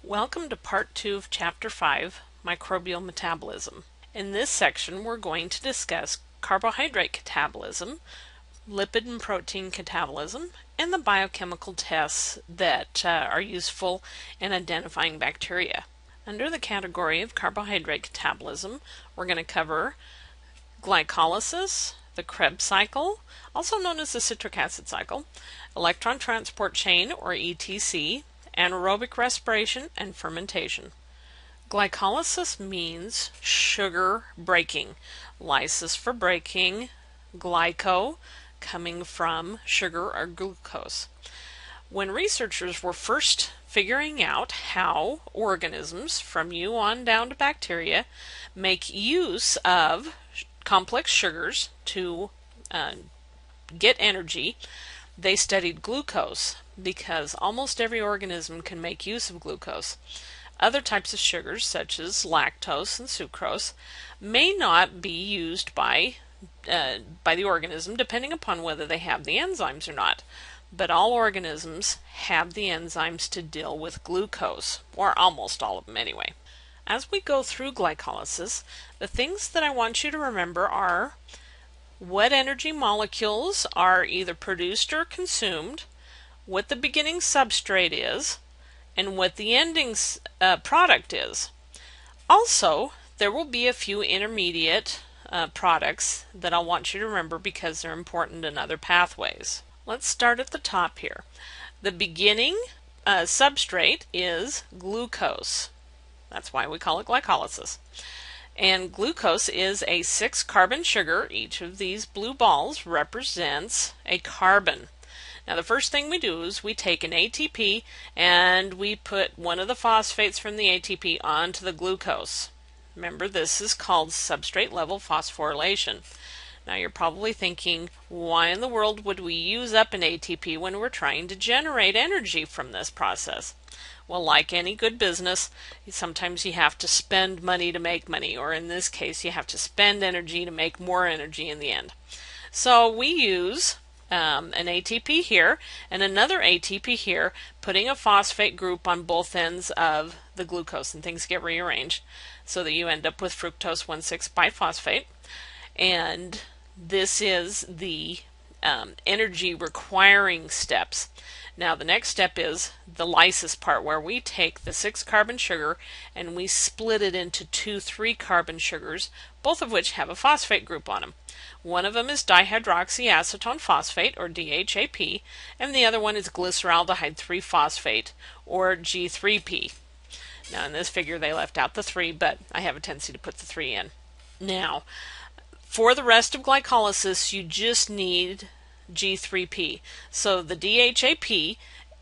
Welcome to Part 2 of Chapter 5, Microbial Metabolism. In this section we're going to discuss carbohydrate catabolism, lipid and protein catabolism, and the biochemical tests that are useful in identifying bacteria. Under the category of carbohydrate catabolism, we're going to cover glycolysis, the Krebs cycle, also known as the citric acid cycle, electron transport chain or ETC, anaerobic respiration, and fermentation. Glycolysis means sugar breaking. Lysis for breaking, glyco coming from sugar or glucose. When researchers were first figuring out how organisms, from you on down to bacteria, make use of complex sugars to get energy, they studied glucose because almost every organism can make use of glucose. Other types of sugars, such as lactose and sucrose, may not be used by the organism, depending upon whether they have the enzymes or not. But all organisms have the enzymes to deal with glucose, or almost all of them anyway. As we go through glycolysis, the things that I want you to remember are what energy molecules are either produced or consumed, what the beginning substrate is, and what the ending product is. Also, there will be a few intermediate products that I want you to remember because they're important in other pathways. Let's start at the top here. The beginning substrate is glucose. That's why we call it glycolysis. And glucose is a 6-carbon sugar. Each of these blue balls represents a carbon. Now the first thing we do is we take an ATP and we put one of the phosphates from the ATP onto the glucose. Remember, this is called substrate level phosphorylation. Now you're probably thinking, why in the world would we use up an ATP when we're trying to generate energy from this process? Well, like any good business, sometimes you have to spend money to make money, or in this case, you have to spend energy to make more energy in the end. So we use an ATP here and another ATP here, putting a phosphate group on both ends of the glucose, and things get rearranged so that you end up with fructose 1,6-biphosphate. And this is the energy requiring steps. Now the next step is the lysis part, where we take the 6-carbon sugar and we split it into 2 3-carbon sugars, both of which have a phosphate group on them. One of them is dihydroxyacetone phosphate, or DHAP, and the other one is glyceraldehyde 3-phosphate, or G3P. Now in this figure they left out the 3, but I have a tendency to put the 3 in. Now, for the rest of glycolysis, you just need G3P. So the DHAP,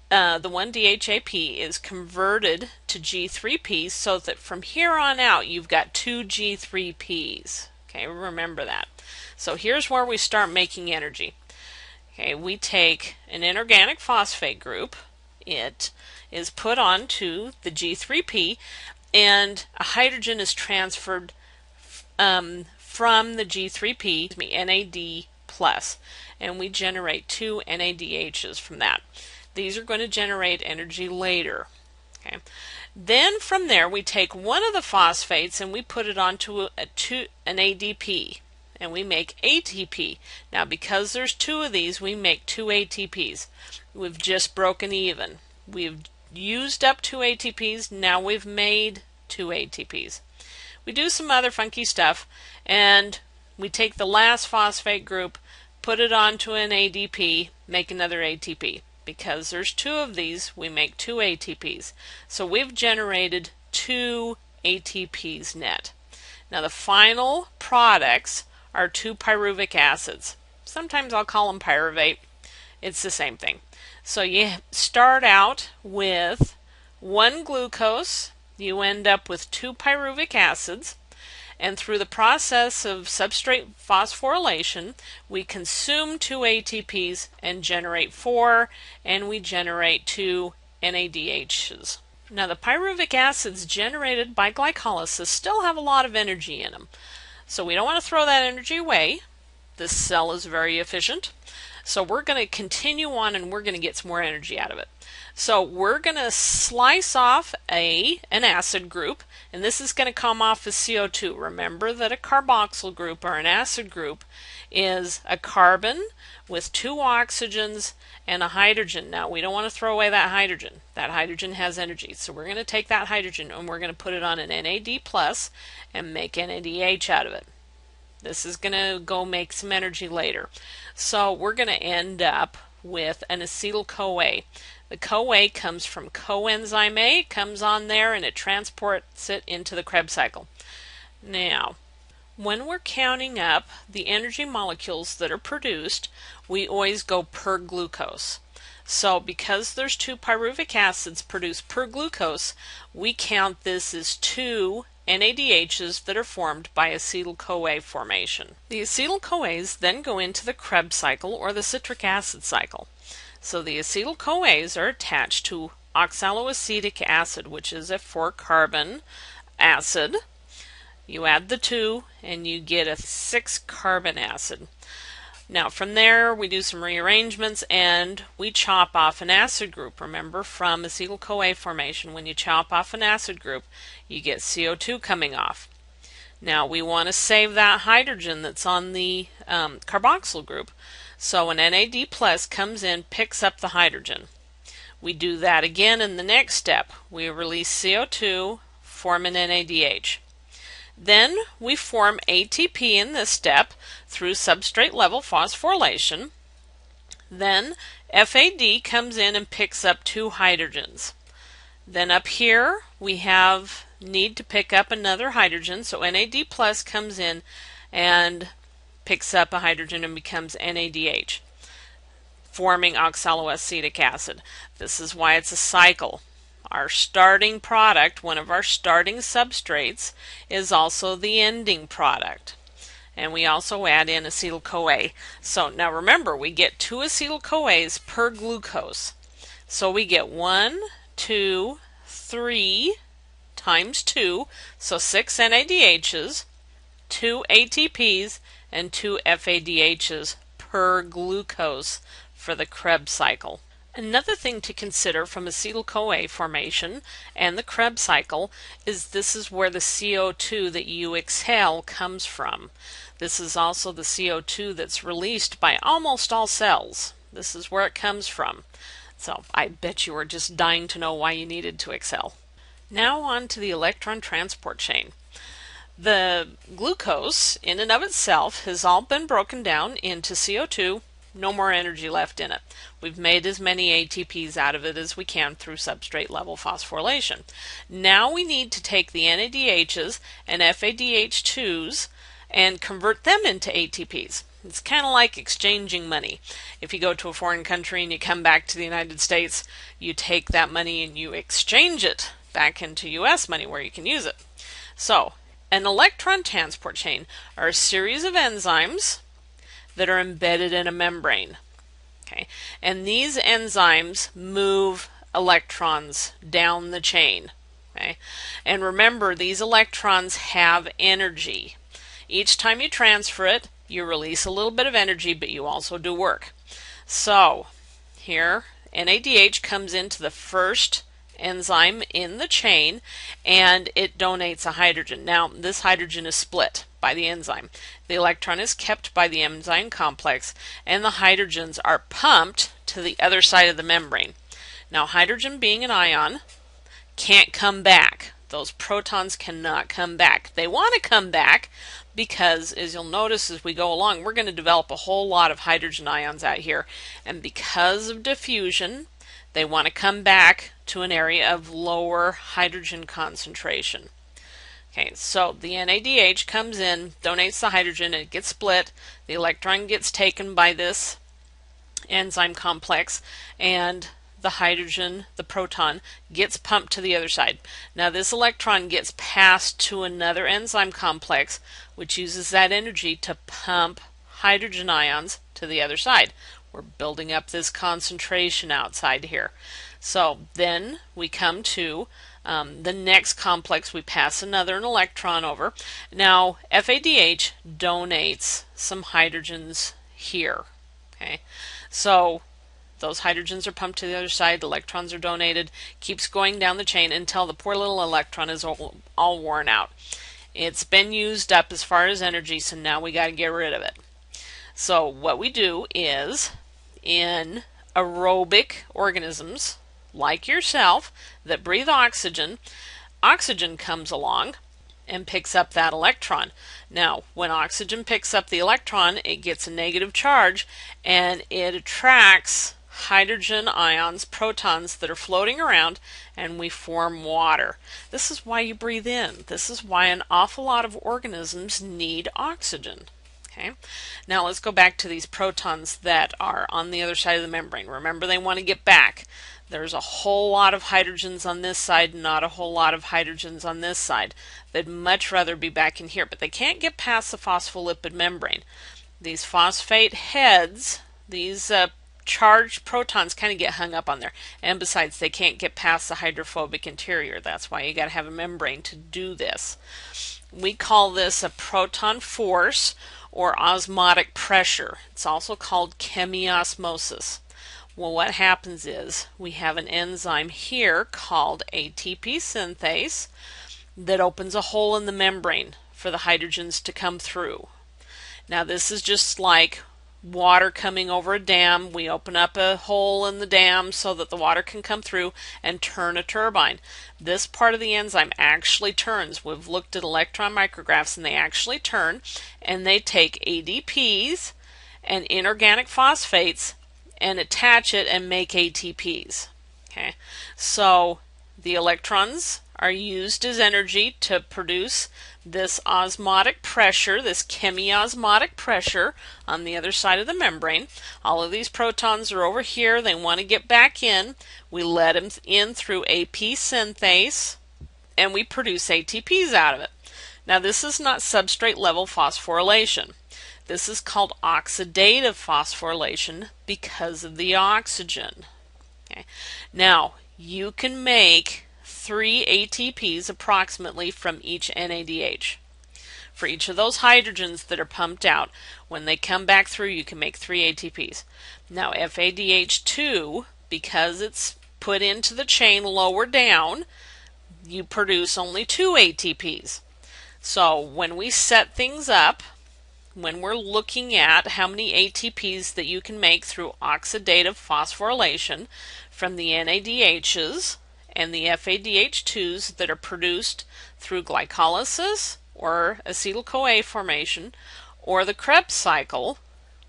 the one DHAP is converted to G3P, so that from here on out you've got 2 G3Ps. Okay, remember that. So here's where we start making energy. Okay, we take an inorganic phosphate group. It is put onto the G3P, and a hydrogen is transferred from the G3P to NAD+, and we generate 2 NADHs from that. These are going to generate energy later. Okay. Then from there we take one of the phosphates and we put it onto an ADP, and we make ATP. Now because there's 2 of these, we make 2 ATPs. We've just broken even. We've used up 2 ATPs, now we've made 2 ATPs. We do some other funky stuff, and we take the last phosphate group, put it onto an ADP, make another ATP. Because there's 2 of these, we make 2 ATPs. So we've generated 2 ATPs net. Now the final products are 2 pyruvic acids. Sometimes I'll call them pyruvate. It's the same thing. So you start out with 1 glucose, you end up with 2 pyruvic acids, and through the process of substrate phosphorylation, we consume 2 ATPs and generate 4, and we generate 2 NADHs. Now the pyruvic acids generated by glycolysis still have a lot of energy in them. So we don't want to throw that energy away. This cell is very efficient. So we're going to continue on and we're going to get some more energy out of it. So we're going to slice off an acid group, and this is going to come off as CO2. Remember that a carboxyl group or an acid group is a carbon with 2 oxygens and a hydrogen. Now we don't want to throw away that hydrogen. That hydrogen has energy. So we're going to take that hydrogen and we're going to put it on an NAD plus and make NADH out of it. This is going to go make some energy later. So we're going to end up with an acetyl-CoA. The CoA comes from coenzyme A. It comes on there and it transports it into the Krebs cycle. Now, when we're counting up the energy molecules that are produced, we always go per glucose. So because there's 2 pyruvic acids produced per glucose, we count this as 2 NADHs that are formed by acetyl-CoA formation. The acetyl-CoAs then go into the Krebs cycle or the citric acid cycle. So the acetyl-CoAs are attached to oxaloacetic acid, which is a 4-carbon acid. You add the 2 and you get a 6-carbon acid. Now from there we do some rearrangements and we chop off an acid group. Remember, from acetyl-CoA formation, when you chop off an acid group, you get CO2 coming off. Now we want to save that hydrogen that's on the carboxyl group. So an NAD plus comes in, picks up the hydrogen. We do that again in the next step. We release CO2, form an NADH. Then we form ATP in this step through substrate level phosphorylation. Then FAD comes in and picks up 2 hydrogens. Then up here we need to pick up another hydrogen, so NAD plus comes in and picks up a hydrogen and becomes NADH, forming oxaloacetic acid. This is why it's a cycle. Our starting product, one of our starting substrates, is also the ending product. And we also add in acetyl-CoA. So now remember, we get 2 acetyl-CoAs per glucose. So we get 1, 2, 3 times 2, so 6 NADHs, 2 ATPs, and 2 FADHs per glucose for the Krebs cycle. Another thing to consider from acetyl-CoA formation and the Krebs cycle is this is where the CO2 that you exhale comes from. This is also the CO2 that's released by almost all cells. This is where it comes from. So I bet you are just dying to know why you needed to exhale. Now on to the electron transport chain. The glucose in and of itself has all been broken down into CO2. No more energy left in it. We've made as many ATPs out of it as we can through substrate level phosphorylation. Now we need to take the NADHs and FADH2s and convert them into ATPs. It's kind of like exchanging money. If you go to a foreign country and you come back to the United States, you take that money and you exchange it back into US money where you can use it. So, an electron transport chain are a series of enzymes that are embedded in a membrane. Okay, and these enzymes move electrons down the chain. Okay, and remember, these electrons have energy. Each time you transfer it, you release a little bit of energy, but you also do work. So here, NADH comes into the first enzyme in the chain and it donates a hydrogen. Now this hydrogen is split by the enzyme. The electron is kept by the enzyme complex and the hydrogens are pumped to the other side of the membrane. Now hydrogen, being an ion, can't come back. Those protons cannot come back. They want to come back because, as you'll notice as we go along, we're going to develop a whole lot of hydrogen ions out here, and because of diffusion they want to come back to an area of lower hydrogen concentration. Okay, so the NADH comes in, donates the hydrogen, it gets split, the electron gets taken by this enzyme complex, and the hydrogen, the proton, gets pumped to the other side. Now this electron gets passed to another enzyme complex which uses that energy to pump hydrogen ions to the other side. We're building up this concentration outside here. So then we come to the next complex. We pass an electron over. Now FADH donates some hydrogens here. Okay, so Those hydrogens are pumped to the other side, the electrons are donated, keeps going down the chain until the poor little electron is all worn out. It's been used up as far as energy, so now we got to get rid of it. So what we do is, in aerobic organisms like yourself that breathe oxygen, oxygen comes along and picks up that electron. Now, when oxygen picks up the electron, it gets a negative charge and it attracts hydrogen ions, protons that are floating around, and we form water. This is why you breathe in. This is why an awful lot of organisms need oxygen. Okay. Now let's go back to these protons that are on the other side of the membrane. Remember, they want to get back. There's a whole lot of hydrogens on this side, not a whole lot of hydrogens on this side. They'd much rather be back in here, but they can't get past the phospholipid membrane. These phosphate heads, these charged protons kind of get hung up on there. And besides, they can't get past the hydrophobic interior. That's why you got to have a membrane to do this. We call this a proton force or osmotic pressure. It's also called chemiosmosis. Well, what happens is we have an enzyme here called ATP synthase that opens a hole in the membrane for the hydrogens to come through. Now, this is just like water coming over a dam. We open up a hole in the dam so that the water can come through and turn a turbine. This part of the enzyme actually turns. We've looked at electron micrographs and they actually turn, and they take ADPs and inorganic phosphates and attach it and make ATPs. Okay, so the electrons are used as energy to produce this osmotic pressure, this chemiosmotic pressure on the other side of the membrane. All of these protons are over here. They want to get back in. We let them in through AP synthase, and we produce ATPs out of it. Now, this is not substrate level phosphorylation. This is called oxidative phosphorylation because of the oxygen. Okay. Now, you can make 3 ATPs approximately from each NADH. For each of those hydrogens that are pumped out, when they come back through, you can make 3 ATPs. Now, FADH2, because it's put into the chain lower down, you produce only 2 ATPs. So when we set things up, when we're looking at how many ATPs that you can make through oxidative phosphorylation from the NADHs and the FADH2s that are produced through glycolysis or acetyl-CoA formation or the Krebs cycle,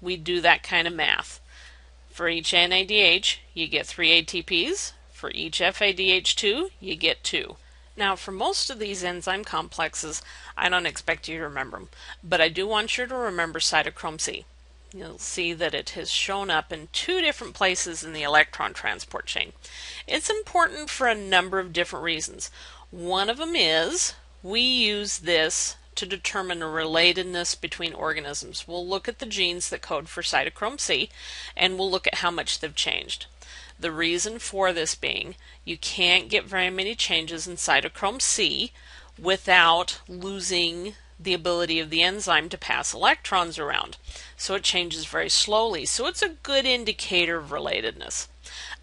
we do that kind of math. For each NADH, you get 3 ATPs. For each FADH2, you get 2. Now, for most of these enzyme complexes, I don't expect you to remember them, but I do want you to remember cytochrome C. You'll see that it has shown up in 2 different places in the electron transport chain. It's important for a number of different reasons. One of them is we use this to determine a relatedness between organisms. We'll look at the genes that code for cytochrome C, and we'll look at how much they've changed. The reason for this being, you can't get very many changes in cytochrome C without losing the ability of the enzyme to pass electrons around. So it changes very slowly. So it's a good indicator of relatedness.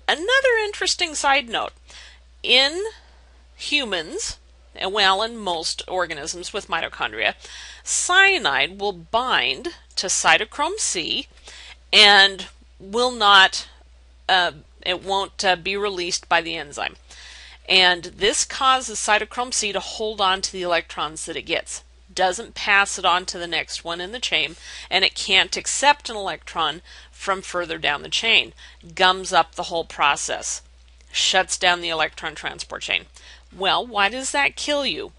Another interesting side note, in humans, well, in most organisms with mitochondria, cyanide will bind to cytochrome C and will not it won't be released by the enzyme. And this causes cytochrome C to hold on to the electrons that it gets. Doesn't pass it on to the next one in the chain, and it can't accept an electron from further down the chain. Gums up the whole process. Shuts down the electron transport chain. Well, why does that kill you?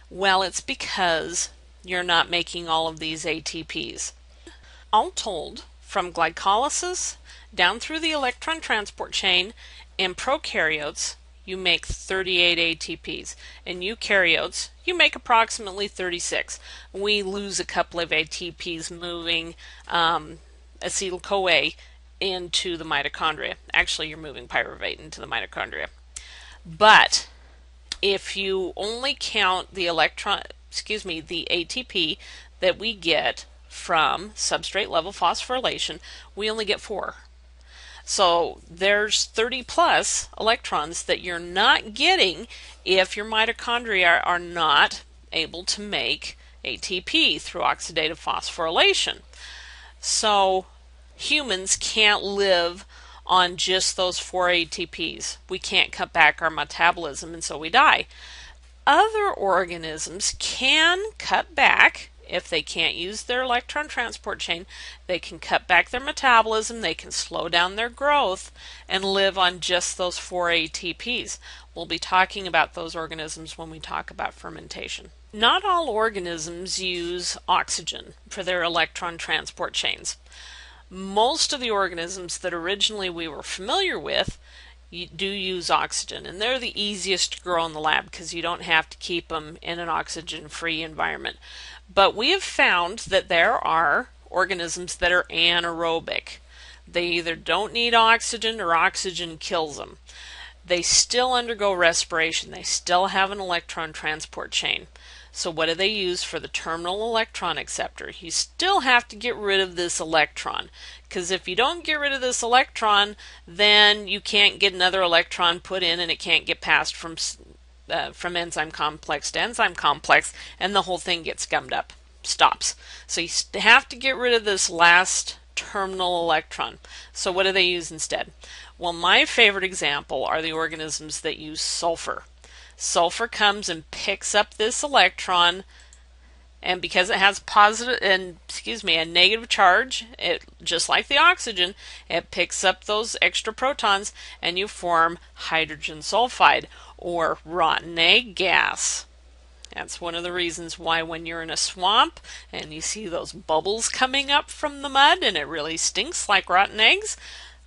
Well, it's because you're not making all of these ATPs. All told, from glycolysis down through the electron transport chain, in prokaryotes, you make 38 ATPs. In eukaryotes, you make approximately 36. We lose a couple of ATPs moving acetyl-CoA into the mitochondria. Actually, you're moving pyruvate into the mitochondria. But if you only count the the ATP that we get from substrate level phosphorylation, we only get 4. So there's 30 plus electrons that you're not getting if your mitochondria are not able to make ATP through oxidative phosphorylation. So humans can't live on just those 4 ATPs. We can't cut back our metabolism, and so we die. Other organisms can cut back. If they can't use their electron transport chain, they can cut back their metabolism, they can slow down their growth, and live on just those 4 ATPs. We'll be talking about those organisms when we talk about fermentation. Not all organisms use oxygen for their electron transport chains. Most of the organisms that originally we were familiar with do use oxygen, and they're the easiest to grow in the lab because you don't have to keep them in an oxygen-free environment. But we have found that there are organisms that are anaerobic. They either don't need oxygen or oxygen kills them. They still undergo respiration. They still have an electron transport chain. So what do they use for the terminal electron acceptor? You still have to get rid of this electron, because if you don't get rid of this electron, then you can't get another electron put in, and it can't get passed from enzyme complex to enzyme complex, and the whole thing gets gummed up, stops. So you have to get rid of this last terminal electron. So what do they use instead? Well, my favorite example are the organisms that use sulfur. Sulfur comes and picks up this electron, and because it has a negative charge, it just like the oxygen, it picks up those extra protons, and you form hydrogen sulfide or rotten egg gas. That's one of the reasons why when you're in a swamp and you see those bubbles coming up from the mud and it really stinks like rotten eggs,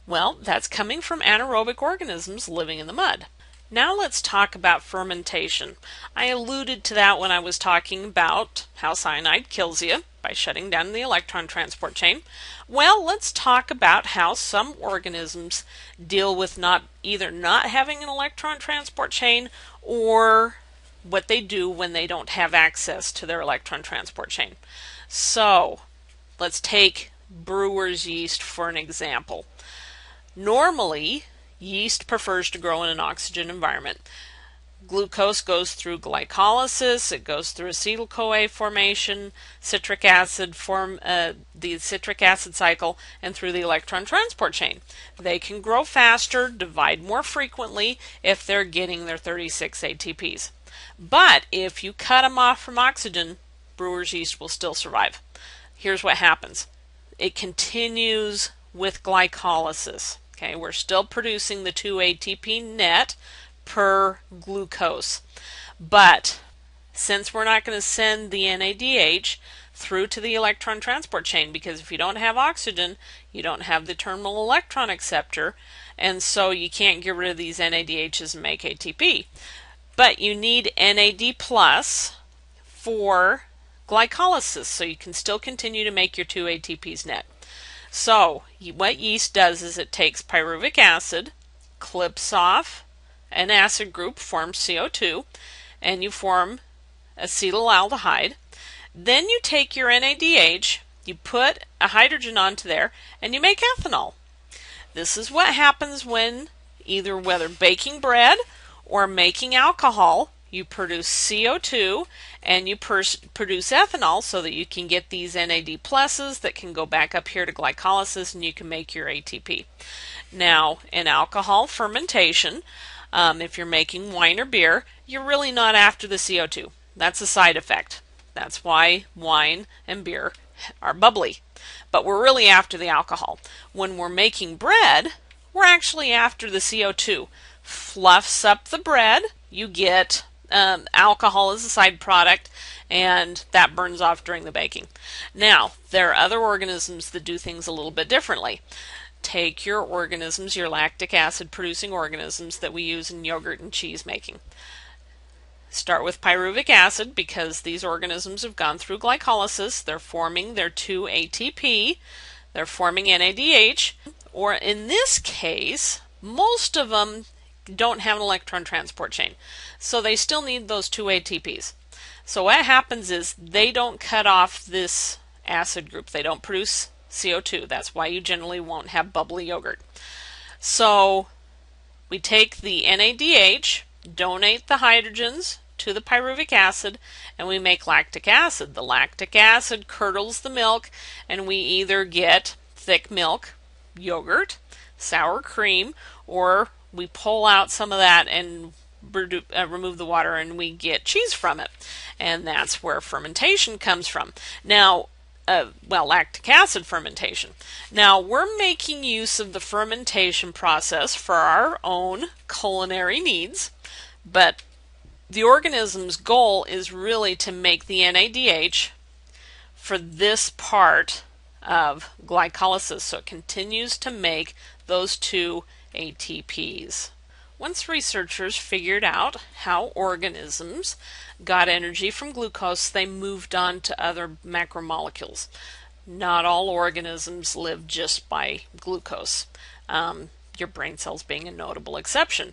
well, that's coming from anaerobic organisms living in the mud. Now let's talk about fermentation. I alluded to that when I was talking about how cyanide kills you by shutting down the electron transport chain. Well, let's talk about how some organisms deal with either not having an electron transport chain, or what they do when they don't have access to their electron transport chain. So let's take brewer's yeast for an example. Normally, yeast prefers to grow in an oxygen environment. Glucose goes through glycolysis, it goes through acetyl-CoA formation, citric acid the citric acid cycle, and through the electron transport chain. They can grow faster, divide more frequently if they're getting their 36 ATPs. But if you cut them off from oxygen, brewer's yeast will still survive. Here's what happens. It continues with glycolysis. Okay, we're still producing the 2 ATP net per glucose. But since we're not going to send the NADH through to the electron transport chain, because if you don't have oxygen, you don't have the terminal electron acceptor, and so you can't get rid of these NADHs and make ATP. But you need NAD plus for glycolysis, so you can still continue to make your 2 ATPs net. So what yeast does is it takes pyruvic acid, clips off an acid group, forms CO2, and you form acetaldehyde. Then you take your NADH, you put a hydrogen onto there, and you make ethanol. This is what happens when whether baking bread or making alcohol, you produce CO2 and you produce ethanol so that you can get these NAD pluses that can go back up here to glycolysis and you can make your ATP. Now, in alcohol fermentation, if you're making wine or beer, you're really not after the CO2. That's a side effect. That's why wine and beer are bubbly. But we're really after the alcohol. When we're making bread, we're actually after the CO2. Fluffs up the bread, you get alcohol as a side product, and that burns off during the baking. Now, there are other organisms that do things a little bit differently. Take your organisms, your lactic acid producing organisms that we use in yogurt and cheese making. Start with pyruvic acid because these organisms have gone through glycolysis. They're forming their 2 ATP. They're forming NADH, or in this case, most of them don't have an electron transport chain. So they still need those 2 ATPs. So what happens is they don't cut off this acid group. They don't produce CO2. That's why you generally won't have bubbly yogurt. So we take the NADH, donate the hydrogens to the pyruvic acid, and we make lactic acid. The lactic acid curdles the milk, and we either get thick milk, yogurt, sour cream, or we pull out some of that and remove the water and we get cheese from it. And that's where fermentation comes from. Now, lactic acid fermentation. Now, we're making use of the fermentation process for our own culinary needs, but the organism's goal is really to make the NADH for this part of glycolysis, so it continues to make those two ATPs. Once researchers figured out how organisms got energy from glucose, they moved on to other macromolecules. Not all organisms live just by glucose, your brain cells being a notable exception.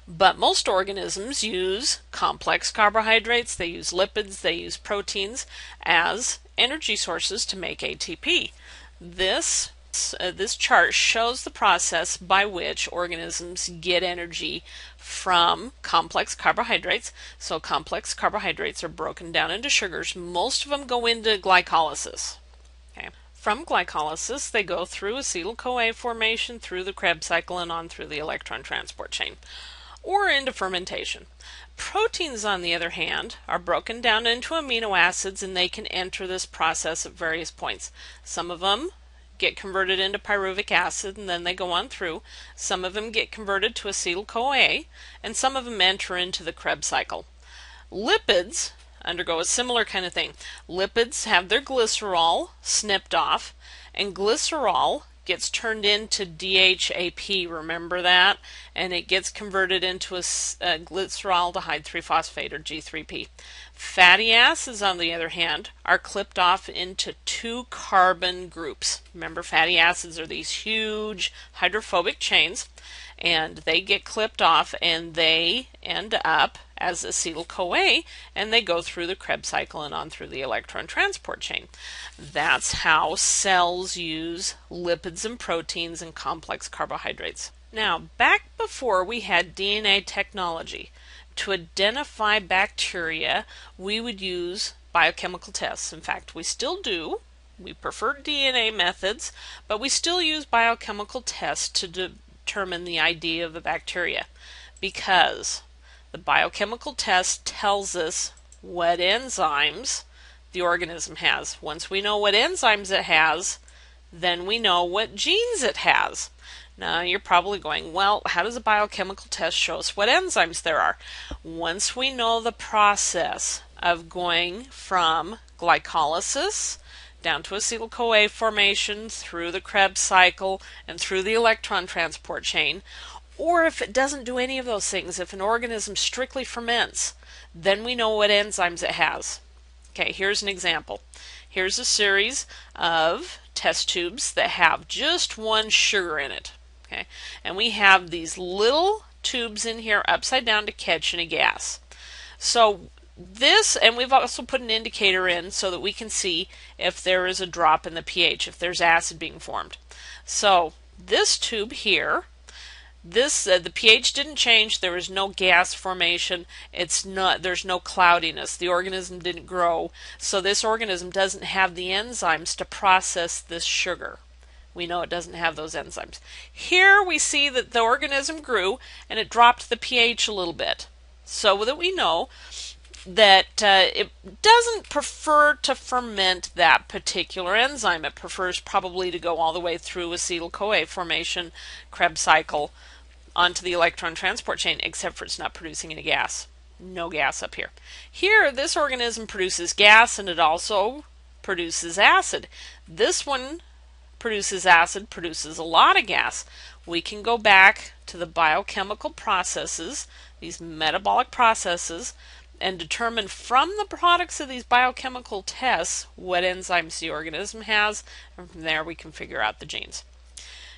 But most organisms use complex carbohydrates, they use lipids, they use proteins as energy sources to make ATP. This chart shows the process by which organisms get energy from complex carbohydrates. So complex carbohydrates are broken down into sugars. Most of them go into glycolysis. Okay. From glycolysis, they go through acetyl-CoA formation, through the Krebs cycle, and on through the electron transport chain, or into fermentation. Proteins, on the other hand, are broken down into amino acids, and they can enter this process at various points. Some of them get converted into pyruvic acid and then they go on through. Some of them get converted to acetyl-CoA, and some of them enter into the Krebs cycle. Lipids undergo a similar kind of thing. Lipids have their glycerol snipped off, and glycerol gets turned into DHAP, remember that? And it gets converted into a glyceraldehyde 3-phosphate, or G3P. Fatty acids, on the other hand, are clipped off into 2 carbon groups. Remember, fatty acids are these huge hydrophobic chains, and they get clipped off and they end up as acetyl-CoA, and they go through the Krebs cycle and on through the electron transport chain. That's how cells use lipids and proteins and complex carbohydrates. Now, back before we had DNA technology, to identify bacteria, we would use biochemical tests. In fact, we still do. We prefer DNA methods, but we still use biochemical tests to determine the ID of a bacteria, because the biochemical test tells us what enzymes the organism has. Once we know what enzymes it has, then we know what genes it has. Now you're probably going, well, how does a biochemical test show us what enzymes there are? Once we know the process of going from glycolysis down to acetyl-CoA formation, through the Krebs cycle, and through the electron transport chain, or if it doesn't do any of those things, if an organism strictly ferments, then we know what enzymes it has. Okay, here's an example. Here's a series of test tubes that have just one sugar in it. Okay, and we have these little tubes in here upside down to catch any gas. So this, and we've also put an indicator in so that we can see if there is a drop in the pH, if there's acid being formed. So this tube here, the pH didn't change, there was no gas formation, there's no cloudiness, the organism didn't grow, so this organism doesn't have the enzymes to process this sugar. We know it doesn't have those enzymes. Here we see that the organism grew and it dropped the pH a little bit, so that we know that it doesn't prefer to ferment that particular enzyme. It prefers probably to go all the way through acetyl-CoA formation, Krebs cycle, onto the electron transport chain, except for it's not producing any gas. No gas up here. Here, this organism produces gas, and it also produces acid. This one produces acid, produces a lot of gas. We can go back to the biochemical processes, these metabolic processes, and determine from the products of these biochemical tests what enzymes the organism has, and from there we can figure out the genes.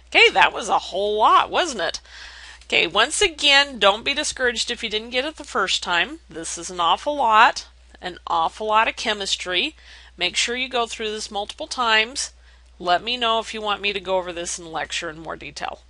Okay, that was a whole lot, wasn't it? Okay, once again, don't be discouraged if you didn't get it the first time. This is an awful lot of chemistry. Make sure you go through this multiple times. Let me know if you want me to go over this in lecture in more detail.